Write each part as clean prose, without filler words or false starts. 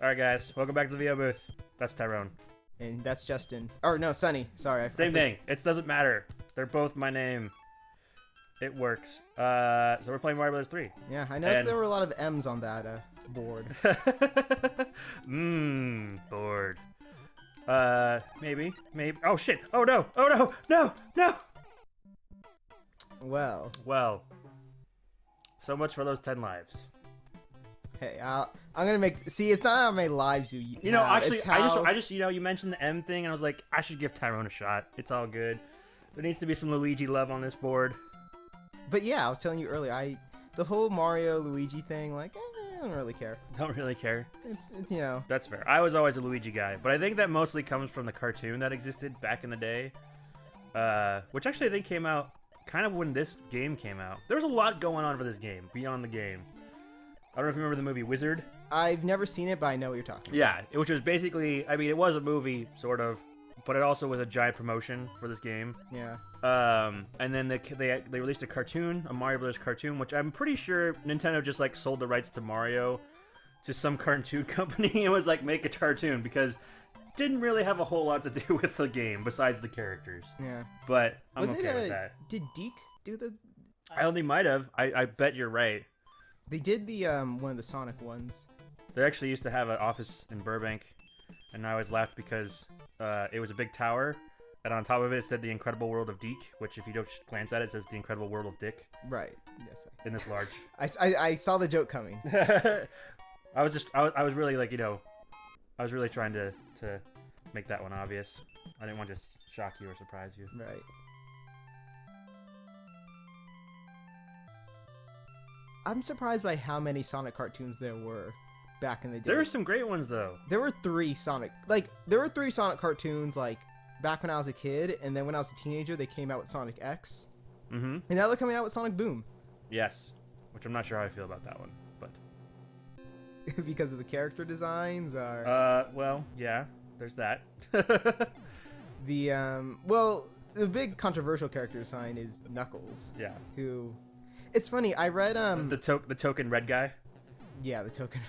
Alright guys, welcome back to the VO booth. That's Tyrone. And that's Justin. Or no, Sunny. Sorry. Same thing. It doesn't matter. They're both my name. It works. So we're playing Mario Bros. 3. Yeah, I noticed there were a lot of M's on that board. Bored. Maybe. Oh shit. Oh no. Oh no. No. No. Well. So much for those 10 lives. Hey, I'm gonna make. See, it's not how many lives you. You know, have, actually, it's how... I just, you mentioned the M thing, and I was like, I should give Tyrone a shot. It's all good. There needs to be some Luigi love on this board. But yeah, I was telling you earlier, the whole Mario Luigi thing, like, I don't really care. Don't really care. It's you know. That's fair. I was always a Luigi guy, but I think that mostly comes from the cartoon that existed back in the day, which actually I think came out kind of when this game came out. There was a lot going on for this game beyond the game. I don't know if you remember the movie Wizard. I've never seen it, but I know what you're talking about. Yeah, which was basically, I mean, it was a movie, sort of, but it also was a giant promotion for this game. Yeah. And then they released a cartoon, a Mario Bros. Cartoon, which I'm pretty sure Nintendo just, like, sold the rights to Mario to some cartoon company and was like, make a cartoon, because it didn't really have a whole lot to do with the game, besides the characters. Yeah. But I'm okay with that. Did Deke do the... I only might have. I bet you're right. They did the one of the Sonic ones. They actually used to have an office in Burbank, and I always laughed because it was a big tower, and on top of it said The Incredible World of Deke, which if you don't glance at it, says The Incredible World of Dick. Right. Yes. In this large. I saw the joke coming. I was really like, I was really trying to make that one obvious. I didn't want to shock you or surprise you. Right. I'm surprised by how many Sonic cartoons there were back in the day. There were some great ones though. There were three Sonic cartoons like back when I was a kid, and then when I was a teenager they came out with Sonic X. Mm-hmm. And now they're coming out with Sonic Boom. Yes. Which I'm not sure how I feel about that one, but because of the character designs or well, yeah, there's that. The big controversial character design is Knuckles. Yeah. Who it's funny, I read the token red guy. Yeah, the token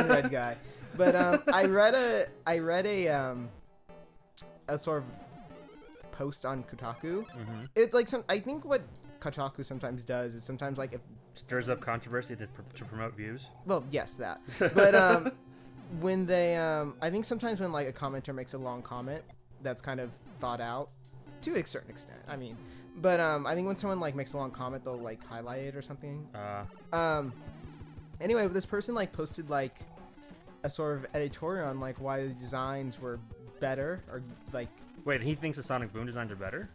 red guy. But I read a sort of post on Kotaku. Mm-hmm. It's like I think what Kotaku sometimes does is sometimes like if stirs up controversy to promote views. Well, yes, that. But when they I think sometimes when like a commenter makes a long comment that's kind of thought out to a certain extent. I mean, but I think when someone like makes a long comment, they'll like highlight it or something. Anyway, this person like posted like a sort of editorial on like why the designs were better or like. Wait, he thinks the Sonic Boom designs are better?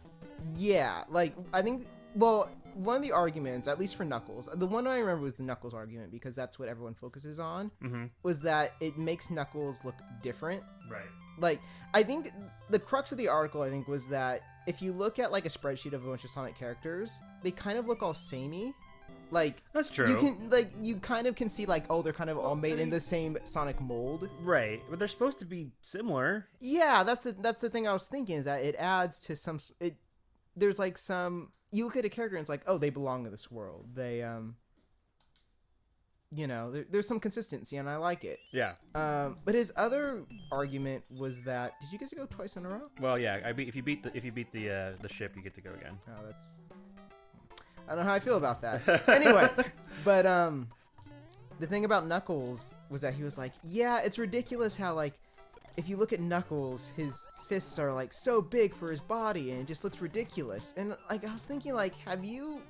Yeah, like I think. Well, one of the arguments, at least for Knuckles, the one I remember was the Knuckles argument because that's what everyone focuses on. Mm-hmm. Was that it makes Knuckles look different? Right. Like I think the crux of the article I think was that if you look at like a spreadsheet of a bunch of Sonic characters, they kind of look all samey. Like that's true. You kind of can see like, oh, they're kind of all made in the same Sonic mold. Right, but they're supposed to be similar. Yeah, that's the thing I was thinking is that it adds to some. There's like some. You look at a character and it's like, oh, they belong in this world. They there's some consistency and I like it. Yeah. But his other argument was that did you get to go twice in a row? Well, yeah. If you beat the ship, you get to go again. Oh, that's. I don't know how I feel about that. Anyway, but the thing about Knuckles was that he was like, yeah, it's ridiculous how like if you look at Knuckles, his fists are like so big for his body and it just looks ridiculous. And like I was thinking like, have you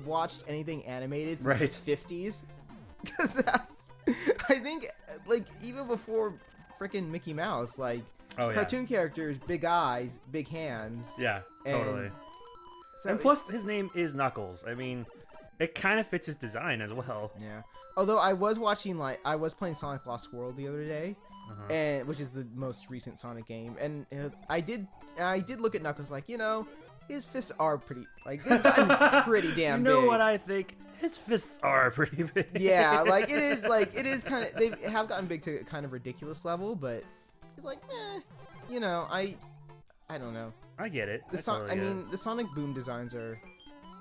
watched anything animated since the 50s? Because that's I think like even before freaking Mickey Mouse, like cartoon characters, big eyes, big hands. Yeah, totally. So and plus, his name is Knuckles. I mean, it kind of fits his design as well. Yeah. Although I was playing Sonic Lost World the other day, and which is the most recent Sonic game, and I did look at Knuckles like, his fists are pretty like they've gotten pretty damn big. You know what I think? His fists are pretty big. Yeah, like it is kind of they have gotten big to a kind of ridiculous level, but it's like, I don't know. I get it. The Sonic Boom designs are.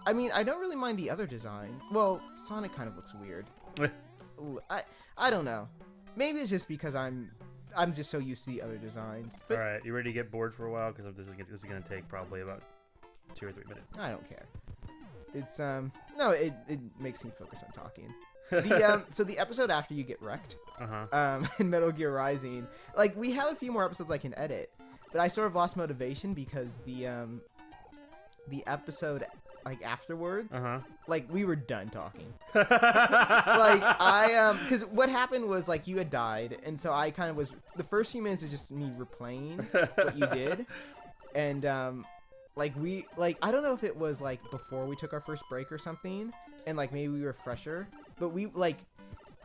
I mean, I don't really mind the other designs. Well, Sonic kind of looks weird. I don't know. Maybe it's just because I'm just so used to the other designs. But All right, you ready to get bored for a while? Because this is going to take probably about 2 or 3 minutes. I don't care. It's no, it makes me focus on talking. The so the episode after you get wrecked, in Metal Gear Rising, like we have a few more episodes I can edit, but I sort of lost motivation because the episode like afterwards, like we were done talking. Like I because what happened was like you had died, and so I kind of was the first few minutes is just me replaying what you did, and like I don't know if it was like before we took our first break or something, and like maybe we were fresher, but we like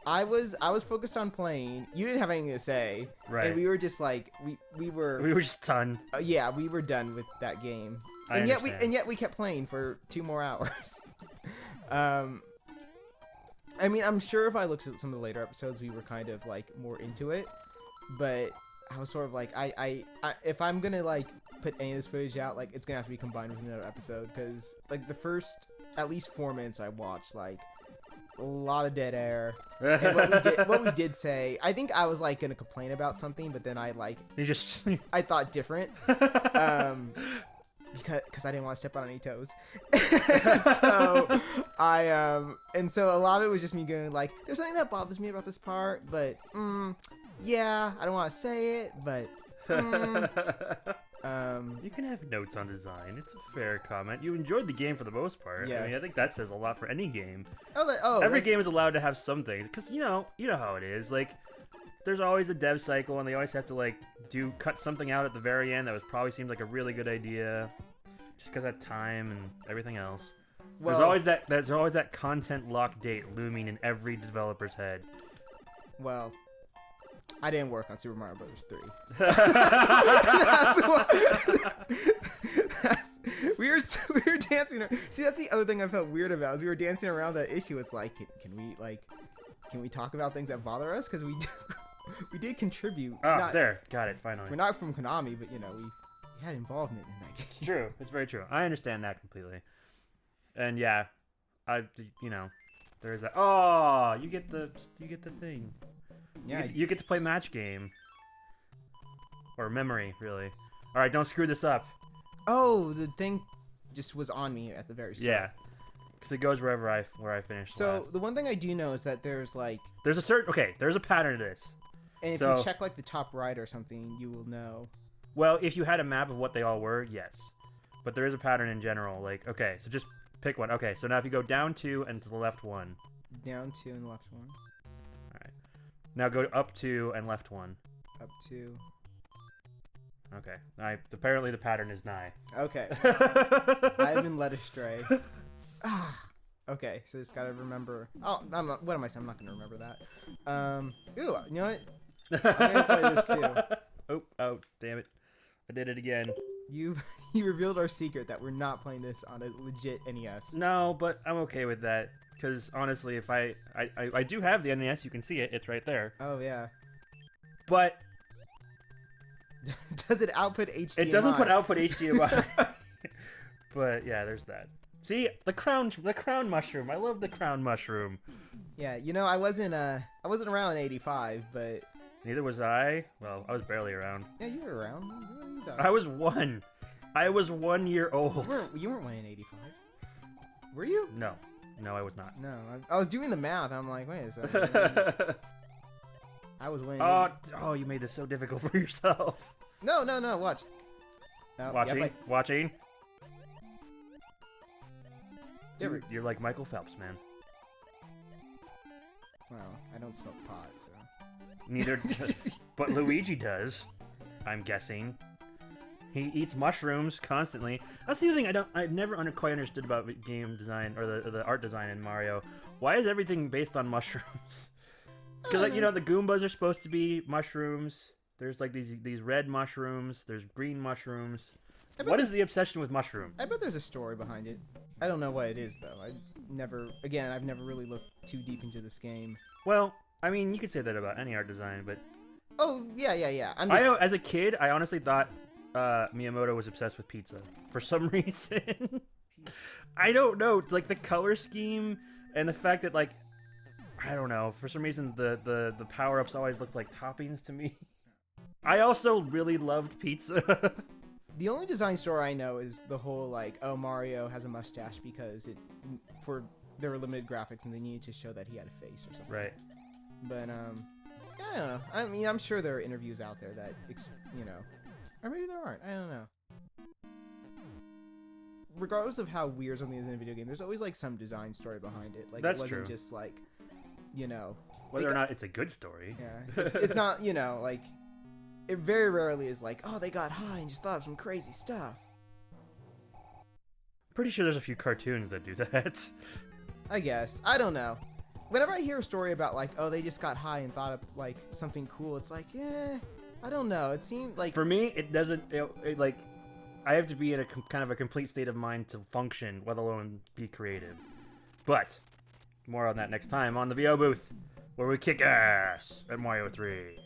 I was focused on playing. You didn't have anything to say, right? And we were just like we were just done. Yeah, we were done with that game. And yet we kept playing for 2 more hours. I mean, I'm sure if I looked at some of the later episodes, we were kind of like more into it, but I was sort of like, I if I'm gonna like put any of this footage out, like it's gonna have to be combined with another episode, because like the first at least 4 minutes I watched, like a lot of dead air. And what we did say, I think I was like gonna complain about something, but then I thought different. Because I didn't want to step on any toes. And so a lot of it was just me going like, there's something that bothers me about this part, but yeah, I don't want to say it, but you can have notes on design. It's a fair comment. You enjoyed the game for the most part. Yes. I mean, I think that says a lot for any game. Every game is allowed to have something, because you know how it is. Like, there's always a dev cycle, and they always have to like cut something out at the very end that was probably seemed like a really good idea, just because of time and everything else. Well, there's always that content lock date looming in every developer's head. Well, I didn't work on Super Mario Bros. 3. We were dancing. See, that's the other thing I felt weird about, is we were dancing around that issue. It's like, can we talk about things that bother us? Because we did contribute. Got it, finally. We're not from Konami, but we had involvement in that game. It's true. It's very true. I understand that completely. And yeah, there is that. Oh, you get the thing. Yeah, you get to play match game. Or memory, really. All right, don't screw this up. Oh, the thing just was on me at the very start. Yeah, because it goes where I finish. So last. The one thing I do know is that there's a pattern to this. And if you check like the top right or something, you will know. Well, if you had a map of what they all were, yes. But there is a pattern in general. Like, okay, so just pick one. Okay, so now if you go down 2 and to the left 1. Down 2 and left 1. All right. Now go up 2 and left 1. Up 2. Okay. Apparently the pattern is nigh. Okay. I've been led astray. Okay, so just gotta remember. Oh, what am I saying? I'm not gonna remember that. Ooh, you know what? I'm gonna play this too. Oh, damn it. I did it again. You revealed our secret that we're not playing this on a legit NES. No, but I'm okay with that. Because honestly, if I do have the NES, you can see it. It's right there. Oh, yeah. But does it output HDMI? It doesn't put output HDMI. But yeah, there's that. See, the crown mushroom. I love the crown mushroom. Yeah, I wasn't around in '85, but neither was I. Well, I was barely around. Yeah, you were around. I was 1. I was 1 year old. You weren't 1 in '85. Were you? No, I was not. No, I was doing the math. I'm like, wait a second. I was winning. Oh, you made this so difficult for yourself. No, watch. No, Watching. Dude, you're like Michael Phelps, man. Well, I don't smoke pot, so. Neither, but Luigi does. I'm guessing. He eats mushrooms constantly. That's the other thing I've never quite understood about game design or the art design in Mario. Why is everything based on mushrooms? Because the Goombas are supposed to be mushrooms. There's like these red mushrooms. There's green mushrooms. What is the obsession with mushrooms? I bet there's a story behind it. I don't know what it is though. I've never really looked too deep into this game. Well, I mean, you could say that about any art design, but oh yeah. I know as a kid, I honestly thought Miyamoto was obsessed with pizza for some reason. I don't know, like the color scheme and the fact that like I don't know. For some reason, the power-ups always looked like toppings to me. I also really loved pizza. The only design story I know is the whole, like, oh, Mario has a mustache because there were limited graphics and they needed to show that he had a face or something. Right. But, I don't know. I mean, I'm sure there are interviews out there that, or maybe there aren't. I don't know. Regardless of how weird something is in a video game, there's always, like, some design story behind it. Like, That's it wasn't true. just, like, Whether or not it's a good story. Yeah. It's not, like, it very rarely is like, oh, they got high and just thought of some crazy stuff. Pretty sure there's a few cartoons that do that. I guess. I don't know. Whenever I hear a story about, like, oh, they just got high and thought of, like, something cool, it's like, I don't know. It seemed like... For me, it doesn't, like, I have to be in a kind of a complete state of mind to function, let alone be creative. But, more on that next time on the VO booth, where we kick ass at Mario 3.